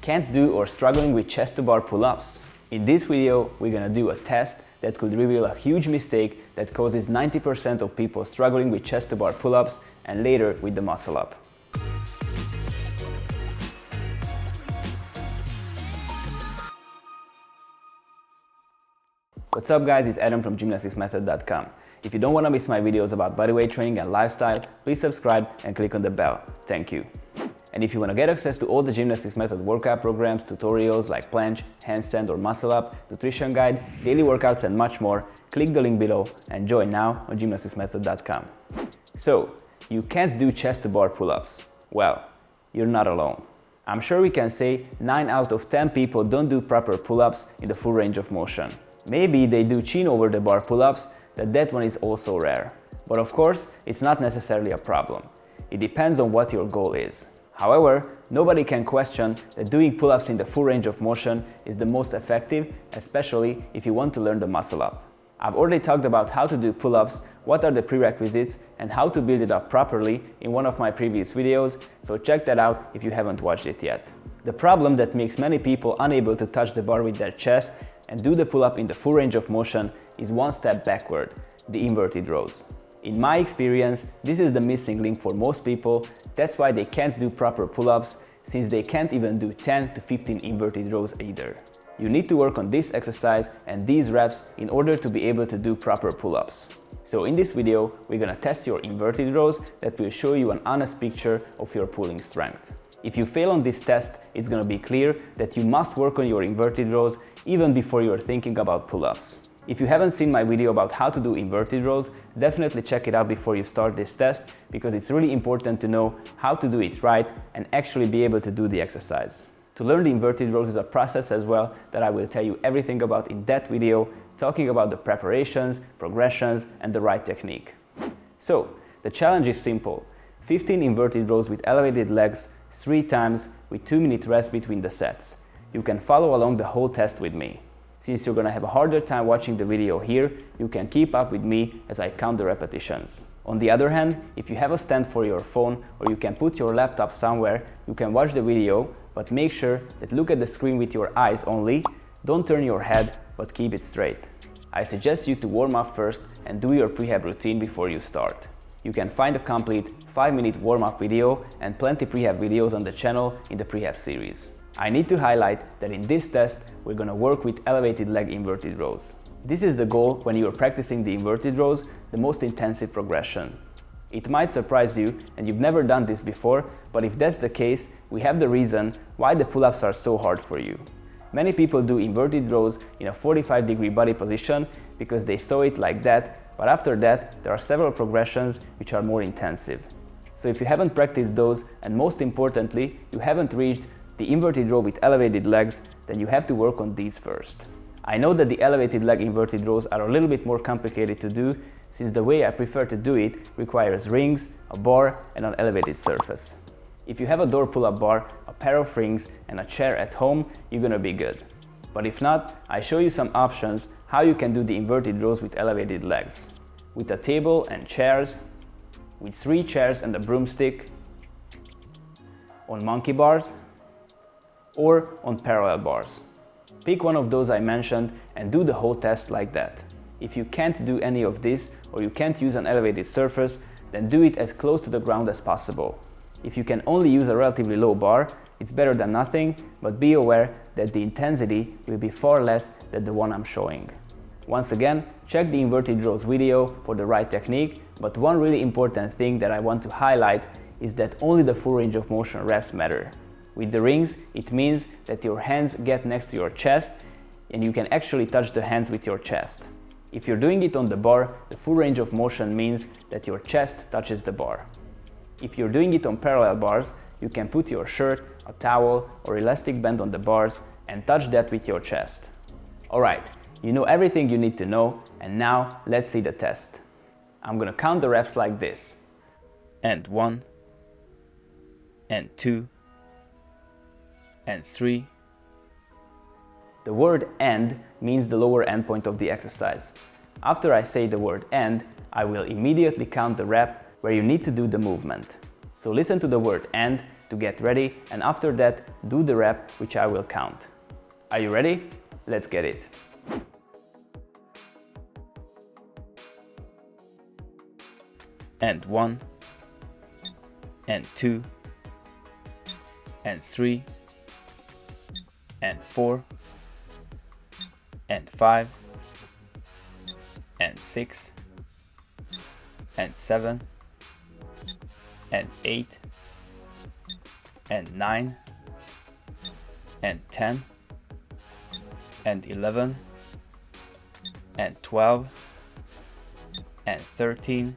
Can't do or struggling with chest to bar pull-ups? In this video, we're gonna do a test that could reveal a huge mistake that causes 90% of people struggling with chest to bar pull-ups and later with the muscle up. What's up guys, it's Adam from gymnasticsmethod.com. If you don't want to miss my videos about bodyweight training and lifestyle, please subscribe and click on the bell. Thank you. And if you want to get access to all the Gymnastics Method workout programs, tutorials like planche, handstand or muscle up, nutrition guide, daily workouts and much more, click the link below and join now on gymnasticsmethod.com. So, you can't do chest to bar pull-ups. Well, you're not alone. I'm sure we can say 9 out of 10 people don't do proper pull-ups in the full range of motion. Maybe they do chin over the bar pull-ups, that one is also rare. But of course, it's not necessarily a problem. It depends on what your goal is. However, nobody can question that doing pull-ups in the full range of motion is the most effective, especially if you want to learn the muscle up. I've already talked about how to do pull-ups, what are the prerequisites, and how to build it up properly in one of my previous videos, so check that out if you haven't watched it yet. The problem that makes many people unable to touch the bar with their chest and do the pull-up in the full range of motion is one step backward, the inverted rows. In my experience, this is the missing link for most people. That's why they can't do proper pull-ups, since they can't even do 10 to 15 inverted rows either. You need to work on this exercise and these reps in order to be able to do proper pull-ups. So in this video, we're gonna test your inverted rows that will show you an honest picture of your pulling strength. If you fail on this test, it's gonna be clear that you must work on your inverted rows even before you're thinking about pull-ups. If you haven't seen my video about how to do inverted rows, definitely check it out before you start this test, because it's really important to know how to do it right and actually be able to do the exercise. To learn the inverted rows is a process as well that I will tell you everything about in that video, talking about the preparations, progressions, and the right technique. So, the challenge is simple. 15 inverted rows with elevated legs, 3 times with 2-minute rest between the sets. You can follow along the whole test with me. Since you're gonna have a harder time watching the video here, you can keep up with me as I count the repetitions. On the other hand, if you have a stand for your phone or you can put your laptop somewhere, you can watch the video, but make sure that look at the screen with your eyes only, don't turn your head, but keep it straight. I suggest you to warm up first and do your prehab routine before you start. You can find a complete 5-minute warm-up video and plenty prehab videos on the channel in the prehab series. I need to highlight that in this test, we're gonna work with elevated leg inverted rows. This is the goal when you are practicing the inverted rows, the most intensive progression. It might surprise you and you've never done this before, but if that's the case, we have the reason why the pull-ups are so hard for you. Many people do inverted rows in a 45-degree body position because they saw it like that, but after that, there are several progressions which are more intensive. So if you haven't practiced those, and most importantly, you haven't reached the inverted row with elevated legs, then you have to work on these first. I know that the elevated leg inverted rows are a little bit more complicated to do, since the way I prefer to do it requires rings, a bar, and an elevated surface. If you have a door pull-up bar, a pair of rings, and a chair at home, you're gonna be good. But if not, I show you some options how you can do the inverted rows with elevated legs. With a table and chairs, with 3 chairs and a broomstick, on monkey bars, or on parallel bars. Pick one of those I mentioned and do the whole test like that. If you can't do any of this or you can't use an elevated surface, then do it as close to the ground as possible. If you can only use a relatively low bar, it's better than nothing, but be aware that the intensity will be far less than the one I'm showing. Once again, check the inverted rows video for the right technique, but one really important thing that I want to highlight is that only the full range of motion reps matter. With the rings, it means that your hands get next to your chest and you can actually touch the hands with your chest. If you're doing it on the bar, the full range of motion means that your chest touches the bar. If you're doing it on parallel bars, you can put your shirt, a towel or elastic band on the bars and touch that with your chest. Alright, you know everything you need to know, and now let's see the test. I'm gonna count the reps like this. And 1, and 2, and 3. The word end means the lower end point of the exercise. After I say the word end, I will immediately count the rep where you need to do the movement. So listen to the word end to get ready, and after that, do the rep which I will count. Are you ready? Let's get it. And 1, and 2, and 3, and 4, and 5, and 6, and 7, and 8, and 9, and 10, and 11, and 12, and 13,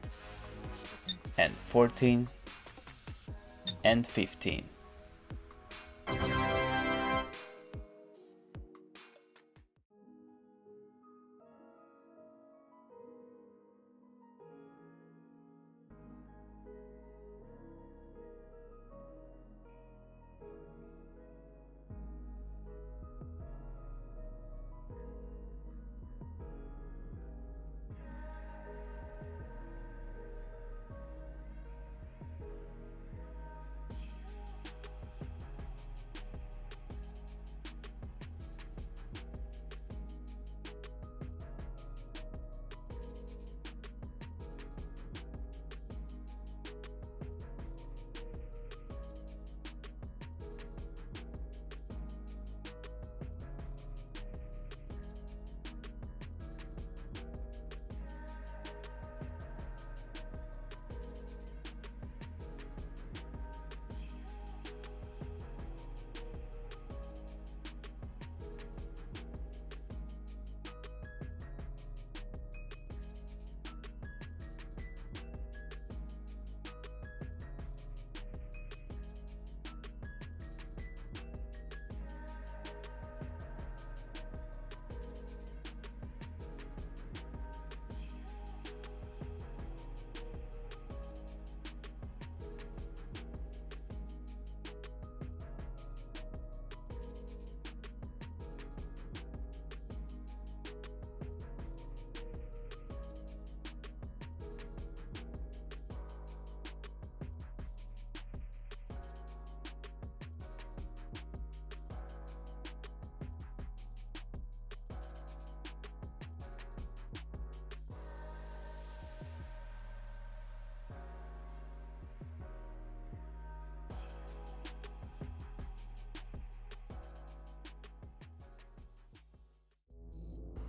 and 14, and 15.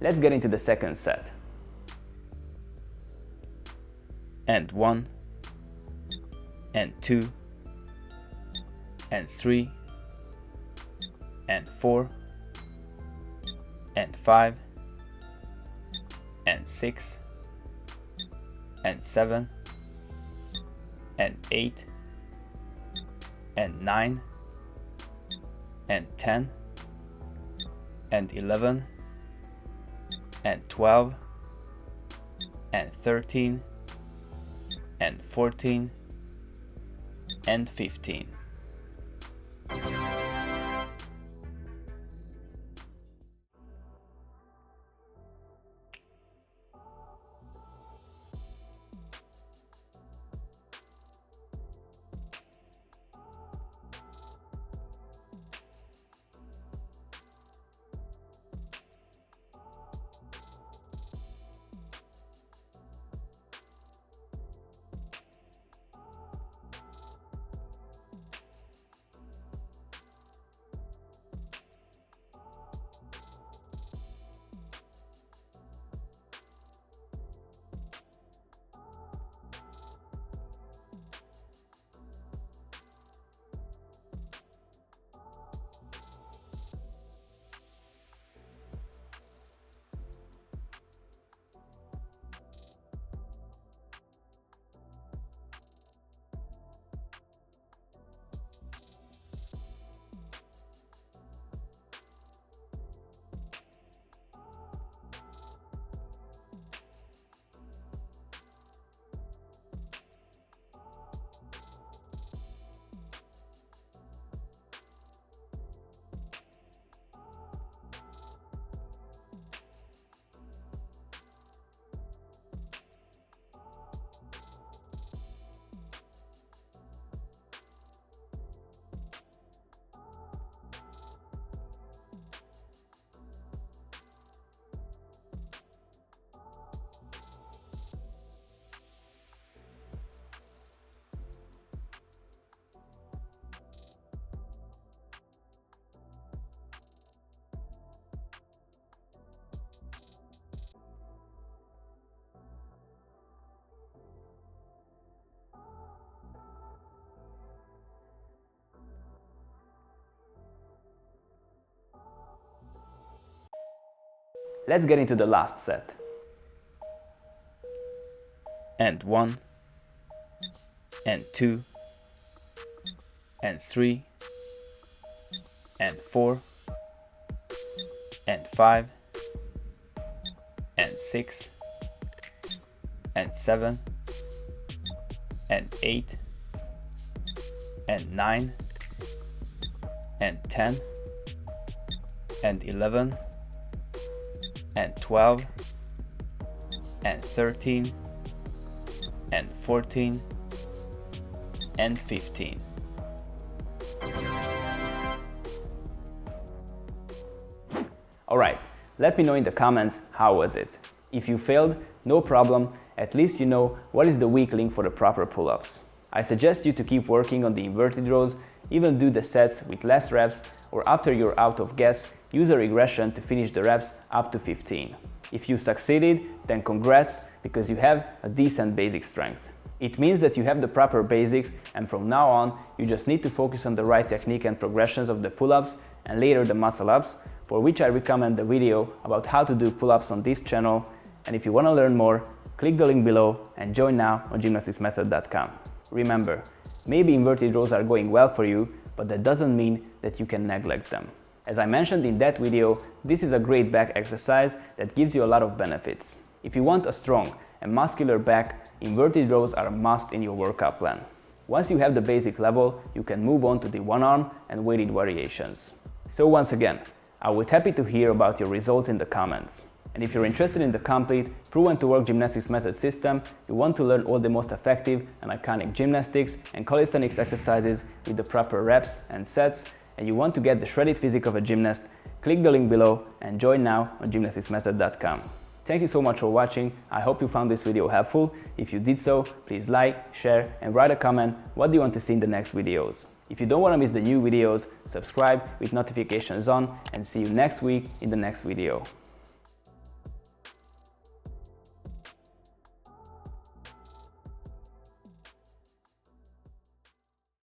Let's get into the second set. And 1, and 2, and 3, and 4, and 5, and 6, and 7, and 8, and 9, and 10, and 11, and 12, and 13, and 14, and 15. Let's get into the last set. And 1, and 2, and 3, and 4, and 5, and 6, and 7, and 8, and 9, and 10, and 11, and 12, and 13, and 14, and 15. Alright, let me know in the comments how was it. If you failed, no problem, at least you know what is the weak link for the proper pull-ups. I suggest you to keep working on the inverted rows, even do the sets with less reps, or after you're out of gas, use a regression to finish the reps up to 15. If you succeeded, then congrats, because you have a decent basic strength. It means that you have the proper basics, and from now on, you just need to focus on the right technique and progressions of the pull-ups and later the muscle-ups, for which I recommend the video about how to do pull-ups on this channel. And if you want to learn more, click the link below and join now on gymnasticsmethod.com. Remember, maybe inverted rows are going well for you, but that doesn't mean that you can neglect them. As I mentioned in that video, this is a great back exercise that gives you a lot of benefits. If you want a strong and muscular back, inverted rows are a must in your workout plan. Once you have the basic level, you can move on to the one arm and weighted variations. So once again, I would be happy to hear about your results in the comments. And if you're interested in the complete, proven to work gymnastics method system, you want to learn all the most effective and iconic gymnastics and calisthenics exercises with the proper reps and sets, and you want to get the shredded physique of a gymnast, click the link below and join now on gymnasticsmethod.com. Thank you so much for watching. I hope you found this video helpful. If you did so, please like, share and write a comment what do you want to see in the next videos. If you don't want to miss the new videos, subscribe with notifications on and see you next week in the next video.